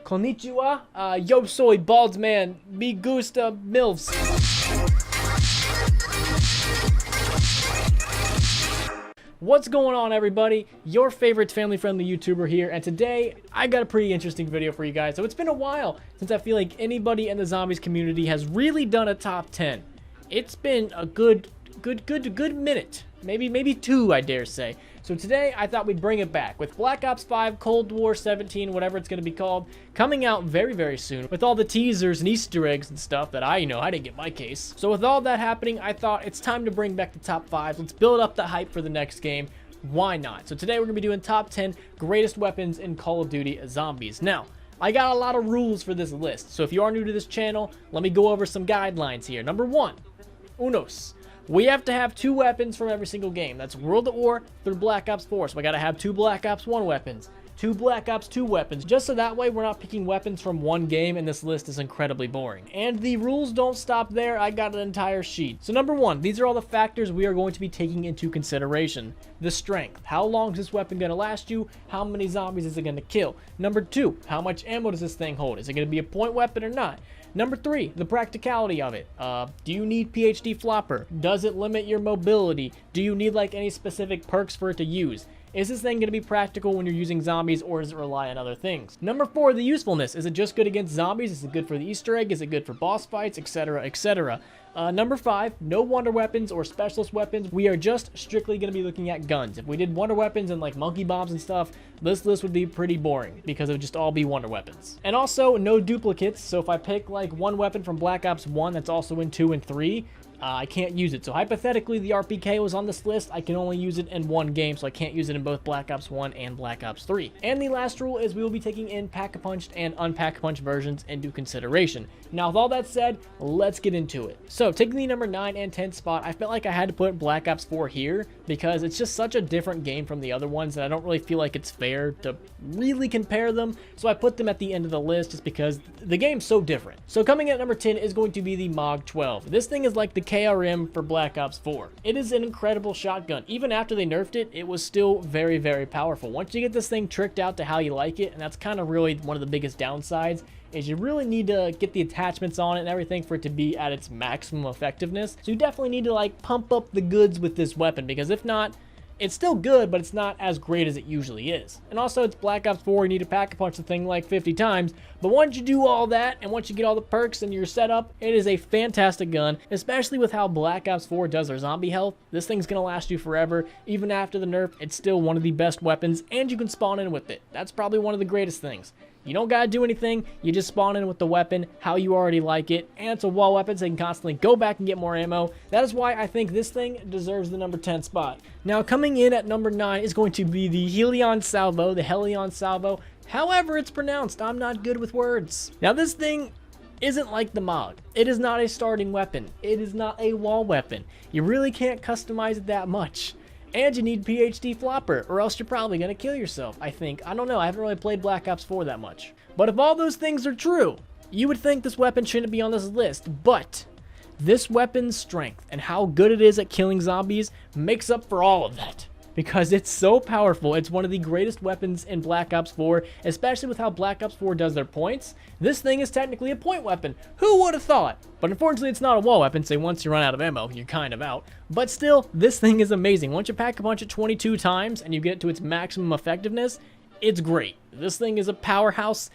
Konnichiwa, yo soy bald man, me gusta milfs. What's going on, everybody? Your favorite family-friendly YouTuber here, and today I got a pretty interesting video for you guys. So it's been a while since I feel like anybody in the zombies community has really done a top 10. It's been a good minute, maybe two, I dare say. So today I thought we'd bring it back with Black Ops 5 Cold War 17, whatever it's going to be called, coming out very soon with all the teasers and Easter eggs and stuff that I didn't get my case. So with all that happening, I thought it's time to bring back the top 5. Let's build up the hype for the next game. Why not? So today we're going to be doing top 10 greatest weapons in Call of Duty Zombies. Now, I got a lot of rules for this list. So if you are new to this channel, let me go over some guidelines here. Number 1, unos. We have to have 2 weapons from every single game. That's World at War through Black Ops 4. So I gotta have 2 Black Ops 1 weapons, 2 Black Ops 2 weapons, just so that way we're not picking weapons from one game and this list is incredibly boring. And the rules don't stop there. I got an entire sheet. So number 1, these are all the factors we are going to be taking into consideration. The strength. How long is this weapon gonna last you? How many zombies is it gonna kill? Number 2, how much ammo does this thing hold? Is it gonna be a point weapon or not? Number 3, the practicality of it. Do you need PhD flopper? Does it limit your mobility? Do you need like any specific perks for it to use? Is this thing going to be practical when you're using zombies, or does it rely on other things? Number 4, the usefulness. Is it just good against zombies? Is it good for the Easter egg? Is it good for boss fights, etc., etc.? Number 5, no wonder weapons or specialist weapons. We are just strictly going to be looking at guns. If we did wonder weapons and like monkey bombs and stuff, this list would be pretty boring because it would just all be wonder weapons. And also no duplicates. So if I pick like one weapon from Black Ops 1 that's also in 2 and 3, I can't use it. So hypothetically, the RPK was on this list. I can only use it in one game, so I can't use it in both Black Ops 1 and Black Ops 3. And the last rule is we will be taking in pack-a-punched and unpack-a-punch versions into consideration. Now, with all that said, let's get into it. So, taking the number 9 and 10 spot, I felt like I had to put Black Ops 4 here because it's just such a different game from the other ones that I don't really feel like it's fair to really compare them. So I put them at the end of the list just because the game's so different. So coming in at number 10 is going to be the MOG 12. This thing is like the KRM for Black Ops 4. It is an incredible shotgun. Even after they nerfed it, it was still very powerful. Once you get this thing tricked out to how you like it, and that's kind of really one of the biggest downsides, is you really need to get the attachments on it and everything for it to be at its maximum effectiveness. So you definitely need to like pump up the goods with this weapon, because if not, it's still good, but it's not as great as it usually is. And also, it's Black Ops 4, you need to pack-a-punch the thing like 50 times, but once you do all that, and once you get all the perks and you're set up, it is a fantastic gun, especially with how Black Ops 4 does their zombie health. This thing's gonna last you forever. Even after the nerf, it's still one of the best weapons, and you can spawn in with it. That's probably one of the greatest things. You don't gotta do anything, you just spawn in with the weapon how you already like it, and it's a wall weapon so you can constantly go back and get more ammo. That is why I think this thing deserves the number 10 spot. Now coming in at number 9 is going to be the Helion Salvo, the Helion Salvo, however it's pronounced. I'm not good with words. Now this thing isn't like the MOG. It is not a starting weapon. It is not a wall weapon. You really can't customize it that much. And you need PhD flopper, or else you're probably going to kill yourself, I think. I don't know, I haven't really played Black Ops 4 that much. But if all those things are true, you would think this weapon shouldn't be on this list. But this weapon's strength and how good it is at killing zombies makes up for all of that. Because it's so powerful. It's one of the greatest weapons in Black Ops 4, especially with how Black Ops 4 does their points. This thing is technically a point weapon. Who would have thought? But unfortunately, it's not a wall weapon, so once you run out of ammo, you're kind of out. But still, this thing is amazing. Once you pack a punch it 22 times and you get it to its maximum effectiveness, it's great. This thing is a powerhouse.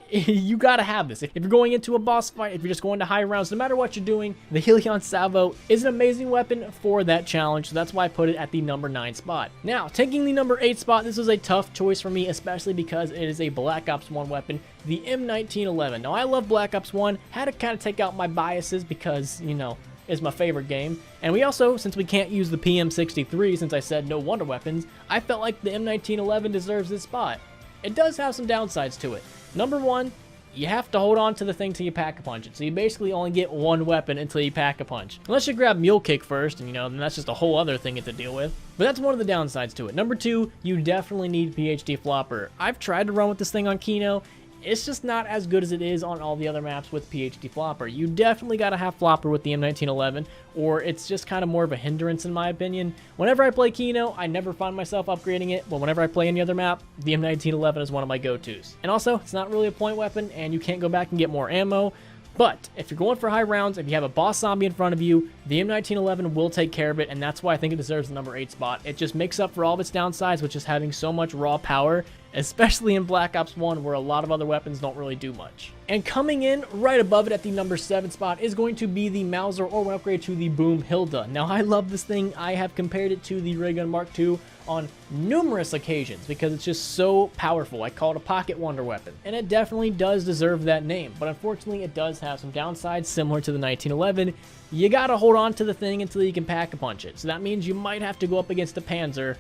You gotta have this. If you're going into a boss fight, if you're just going to high rounds, no matter what you're doing, the Helion Salvo is an amazing weapon for that challenge, so that's why I put it at the number 9 spot. Now, taking the number 8 spot, this was a tough choice for me, especially because it is a Black Ops 1 weapon, the M1911. Now, I love Black Ops 1, had to kind of take out my biases because, you know, is my favorite game. And we also, since we can't use the PM63, since I said no wonder weapons, I felt like the M1911 deserves this spot. It does have some downsides to it. Number 1, you have to hold on to the thing till you pack-a-punch it. So you basically only get one weapon until you pack-a-punch. Unless you grab Mule Kick first, and you know, then that's just a whole other thing to deal with. But that's one of the downsides to it. Number 2, you definitely need PhD Flopper. I've tried to run with this thing on Kino. it's just not as good as it is on all the other maps with PhD Flopper. You definitely got to have Flopper with the M1911, or it's just kind of more of a hindrance in my opinion. Whenever I play Kino, I never find myself upgrading it, but whenever I play any other map, the M1911 is one of my go-tos. And also, it's not really a point weapon, and you can't go back and get more ammo. But if you're going for high rounds, if you have a boss zombie in front of you, the M1911 will take care of it, and that's why I think it deserves the number 8 spot. It just makes up for all of its downsides, which is having so much raw power, especially in Black Ops 1, where a lot of other weapons don't really do much. And coming in right above it at the number 7 spot is going to be the Mauser, or an upgrade to the Boom Hilda. Now, I love this thing. I have compared it to the Ray Gun Mark II on numerous occasions because it's just so powerful. I call it a pocket wonder weapon, and it definitely does deserve that name, but unfortunately it does have some downsides similar to the 1911. You gotta hold on to the thing until you can pack-a-punch it, so that means you might have to go up against the Panzer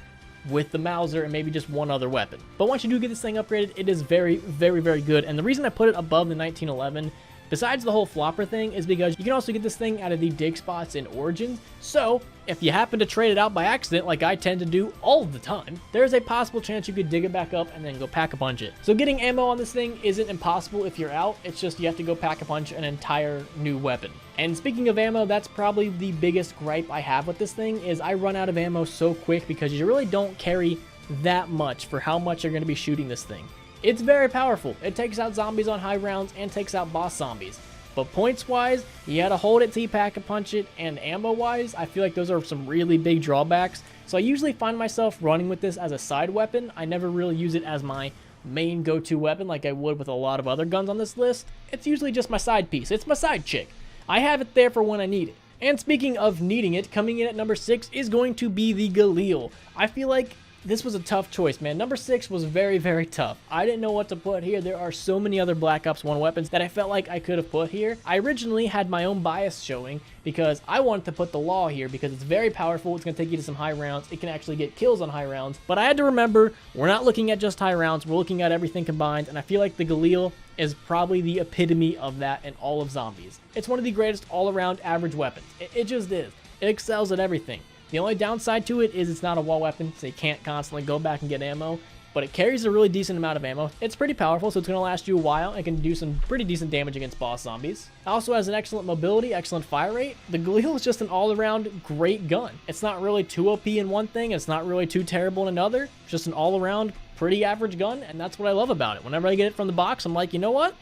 with the Mauser and maybe just one other weapon. But once you do get this thing upgraded, it is very, very, very good, and the reason I put it above the 1911, besides the whole flopper thing, is because you can also get this thing out of the dig spots in Origins. So if you happen to trade it out by accident, like I tend to do all the time, there's a possible chance you could dig it back up and then go pack-a-punch it. So getting ammo on this thing isn't impossible if you're out. It's just you have to go pack-a-punch an entire new weapon. And speaking of ammo, that's probably the biggest gripe I have with this thing, is I run out of ammo so quick because you really don't carry that much for how much you're going to be shooting this thing. It's very powerful. It takes out zombies on high rounds and takes out boss zombies. But points-wise, you had to hold it till you pack-a-punch it, and ammo-wise, I feel like those are some really big drawbacks. So I usually find myself running with this as a side weapon. I never really use it as my main go-to weapon like I would with a lot of other guns on this list. It's usually just my side piece. It's my side chick. I have it there for when I need it. And speaking of needing it, coming in at number 6 is going to be the Galil. I feel like this was a tough choice, man. Number 6 was very, very tough. I didn't know what to put here. There are so many other Black Ops 1 weapons that I felt like I could have put here. I originally had my own bias showing because I wanted to put the Law here because it's very powerful. It's going to take you to some high rounds. It can actually get kills on high rounds. But I had to remember, we're not looking at just high rounds. We're looking at everything combined. And I feel like the Galil is probably the epitome of that in all of zombies. It's one of the greatest all-around average weapons. It just is. It excels at everything. The only downside to it is it's not a wall weapon, so you can't constantly go back and get ammo, but it carries a really decent amount of ammo. It's pretty powerful, so it's going to last you a while and can do some pretty decent damage against boss zombies. It also has an excellent mobility, excellent fire rate. The Galil is just an all-around great gun. It's not really too OP in one thing, it's not really too terrible in another. It's just an all-around pretty average gun, and that's what I love about it. Whenever I get it from the box, I'm like, you know what?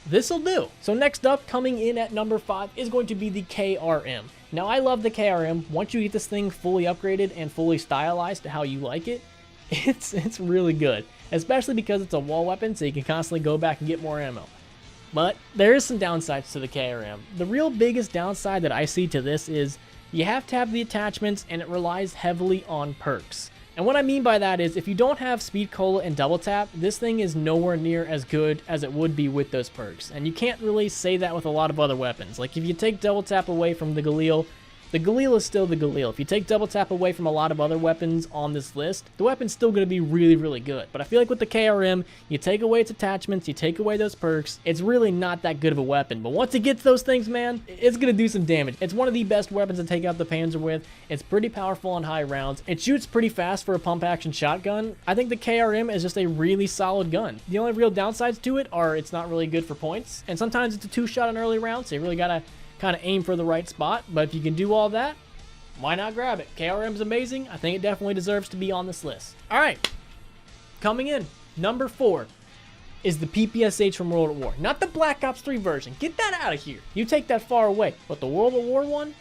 This'll do. So next up, coming in at number 5, is going to be the KRM. Now, I love the KRM. Once you get this thing fully upgraded and fully stylized to how you like it, it's really good. Especially because it's a wall weapon, so you can constantly go back and get more ammo. But there is some downsides to the KRM. The real biggest downside that I see to this is you have to have the attachments, and it relies heavily on perks. And what I mean by that is, if you don't have Speed Cola and Double Tap, this thing is nowhere near as good as it would be with those perks. And you can't really say that with a lot of other weapons. Like, if you take Double Tap away from the Galil is still the Galil. If you take Double Tap away from a lot of other weapons on this list, the weapon's still going to be really, really good. But I feel like with the KRM, you take away its attachments, you take away those perks, it's really not that good of a weapon. But once it gets those things, man, it's going to do some damage. It's one of the best weapons to take out the Panzer with. It's pretty powerful on high rounds. It shoots pretty fast for a pump-action shotgun. I think the KRM is just a really solid gun. The only real downsides to it are it's not really good for points, and sometimes it's a 2-shot on early rounds, so you really got to kind of aim for the right spot. But if you can do all that, why not grab it? KRM's amazing. I think it definitely deserves to be on this list. All right, coming in, number 4 is the PPSH from World at War. Not the Black Ops 3 version. Get that out of here. You take that far away. But the World at War one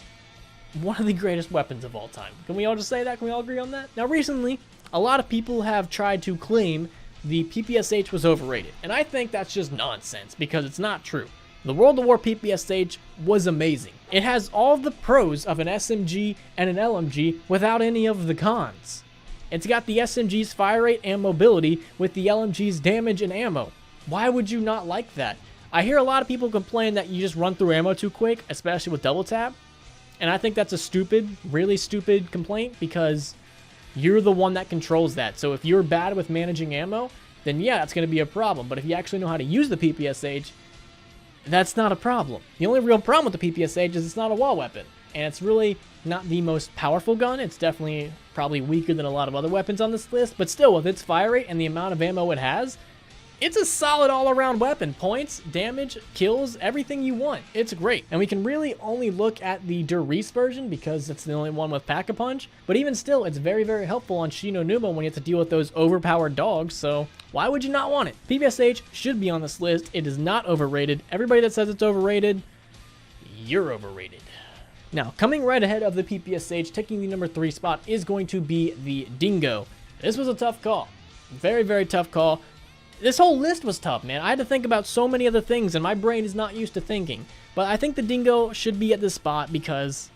of the greatest weapons of all time. Can we all just say that? Can we all agree on that? Now, recently, a lot of people have tried to claim the PPSH was overrated. And I think that's just nonsense because it's not true. The World at War PPSH was amazing. It has all the pros of an SMG and an LMG without any of the cons. It's got the SMG's fire rate and mobility with the LMG's damage and ammo. Why would you not like that? I hear a lot of people complain that you just run through ammo too quick, especially with double tap. And I think that's a stupid, really stupid complaint because you're the one that controls that. So if you're bad with managing ammo, then yeah, it's going to be a problem. But if you actually know how to use the PPSH, that's not a problem. The only real problem with the PPSH is it's not a wall weapon. And it's really not the most powerful gun. It's definitely probably weaker than a lot of other weapons on this list. But still, with its fire rate and the amount of ammo it has, it's a solid all-around weapon. Points, damage, kills, everything you want. It's great. And we can really only look at the Derice version because it's the only one with Pack-a-Punch. But even still, it's very, very helpful on Shino Numa when you have to deal with those overpowered dogs. So why would you not want it? PPSH should be on this list. It is not overrated. Everybody that says it's overrated, you're overrated. Now, coming right ahead of the PPSH, taking the number 3 spot is going to be the Dingo. This was a tough call. Very, very tough call. This whole list was tough, man. I had to think about so many other things, and my brain is not used to thinking. But I think the Dingo should be at this spot because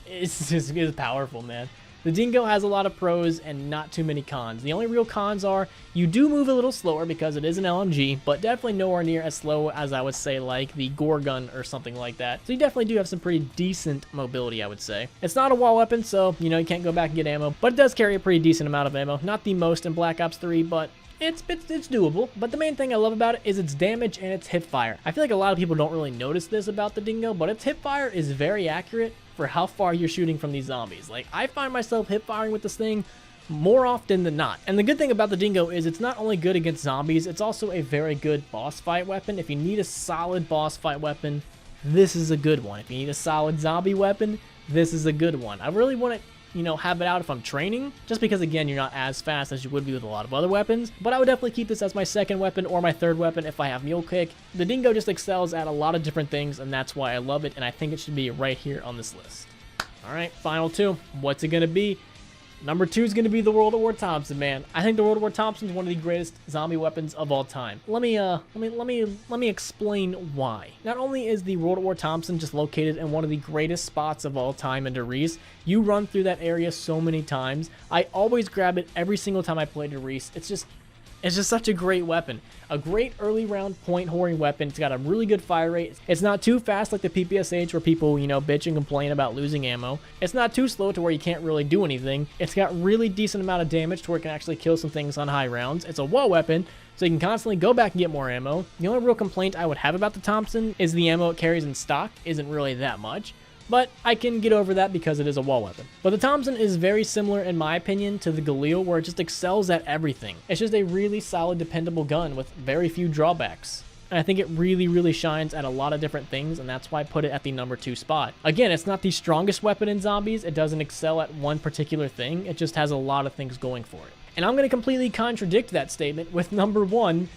it's powerful, man. The Dingo has a lot of pros and not too many cons. The only real cons are you do move a little slower because it is an LMG, but definitely nowhere near as slow as I would say like the Gorgon or something like that. So you definitely do have some pretty decent mobility, I would say. It's not a wall weapon, so you know you can't go back and get ammo, but it does carry a pretty decent amount of ammo. Not the most in Black Ops 3, but it's doable. But the main thing I love about it is its damage and its hip fire. I feel like a lot of people don't really notice this about the Dingo, but its hip fire is very accurate for how far you're shooting from these zombies. Like, I find myself hip firing with this thing more often than not. And the good thing about the Dingo is it's not only good against zombies, it's also a very good boss fight weapon. If you need a solid boss fight weapon, this is a good one. If you need a solid zombie weapon, this is a good one. I really want to, you know, have it out if I'm training, just because again you're not as fast as you would be with a lot of other weapons. But I would definitely keep this as my second weapon or my third weapon if I have Mule Kick. The Dingo just excels at a lot of different things, and that's why I love it, and I think it should be right here on this list. All right, final 2. What's it gonna be? Number 2 is going to be the World of War Thompson, man. I think the World of War Thompson is one of the greatest zombie weapons of all time. Let me explain why. Not only is the World of War Thompson just located in one of the greatest spots of all time in Derice, you run through that area so many times. I always grab it every single time I play Derice. It's just such a great weapon. A great early round point whoring weapon. It's got a really good fire rate. It's not too fast like the PPSH where people, you know, bitch and complain about losing ammo. It's not too slow to where you can't really do anything. It's got really decent amount of damage to where it can actually kill some things on high rounds. It's a wall weapon, so you can constantly go back and get more ammo. The only real complaint I would have about the Thompson is the ammo it carries in stock isn't really that much. But I can get over that because it is a wall weapon. But the Thompson is very similar, in my opinion, to the Galil, where it just excels at everything. It's just a really solid, dependable gun with very few drawbacks. And I think it really, really shines at a lot of different things, and that's why I put it at the number 2 spot. Again, it's not the strongest weapon in zombies. It doesn't excel at one particular thing. It just has a lot of things going for it. And I'm going to completely contradict that statement with number 1,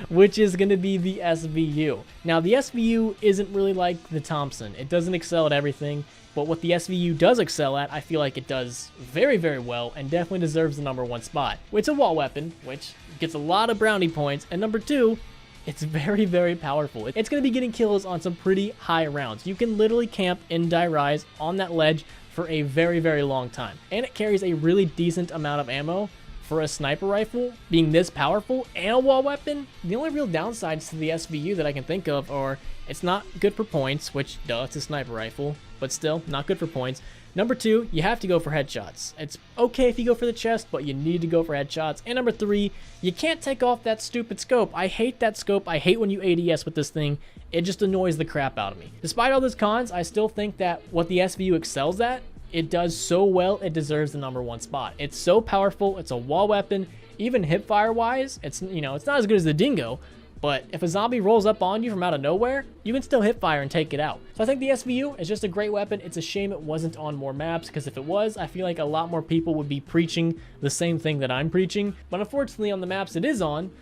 which is going to be the SVU. Now, the SVU isn't really like the Thompson. It doesn't excel at everything, but what the SVU does excel at, I feel like it does very, very well and definitely deserves the number 1 spot. It's a wall weapon, which gets a lot of brownie points, and number 2, it's very, very powerful. It's going to be getting kills on some pretty high rounds. You can literally camp in Die Rise on that ledge for a very, very long time, and it carries a really decent amount of ammo. For a sniper rifle being this powerful and a wall weapon, the only real downsides to the SVU that I can think of are it's not good for points, which, duh, it's a sniper rifle, but still, not good for points. Number 2, you have to go for headshots. It's okay if you go for the chest, but you need to go for headshots. And number 3, you can't take off that stupid scope. I hate that scope. I hate when you ADS with this thing. It just annoys the crap out of me. Despite all those cons, I still think that what the SVU excels at, it does so well, it deserves the number 1 spot. It's so powerful. It's a wall weapon. Even hip fire wise, it's, you know, it's not as good as the Dingo, but if a zombie rolls up on you from out of nowhere, you can still hip fire and take it out. So I think the SVU is just a great weapon. It's a shame it wasn't on more maps, because if it was, I feel like a lot more people would be preaching the same thing that I'm preaching. But unfortunately, on the maps it is on,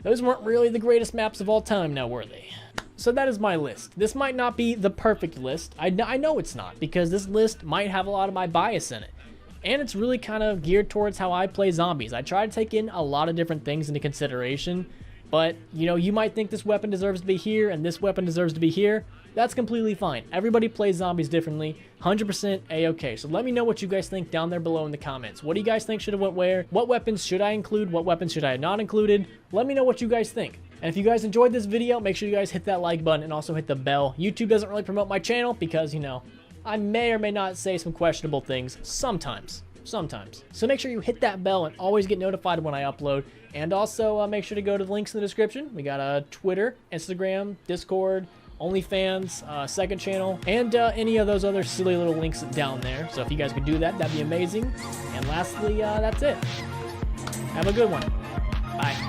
those weren't really the greatest maps of all time now, were they? So that is my list. This might not be the perfect list. I know it's not, because this list might have a lot of my bias in it. And it's really kind of geared towards how I play zombies. I try to take in a lot of different things into consideration, but, you know, you might think this weapon deserves to be here and this weapon deserves to be here. That's completely fine. Everybody plays zombies differently. 100% A-okay. So let me know what you guys think down there below in the comments. What do you guys think should have went where? What weapons should I include? What weapons should I have not included? Let me know what you guys think. And if you guys enjoyed this video, make sure you guys hit that like button and also hit the bell. YouTube doesn't really promote my channel because, you know, I may or may not say some questionable things sometimes. So make sure you hit that bell and always get notified when I upload. And also make sure to go to the links in the description. We got a Twitter, Instagram, Discord, OnlyFans, second channel, and any of those other silly little links down there. So if you guys could do that, that'd be amazing. And lastly, that's it. Have a good one. Bye.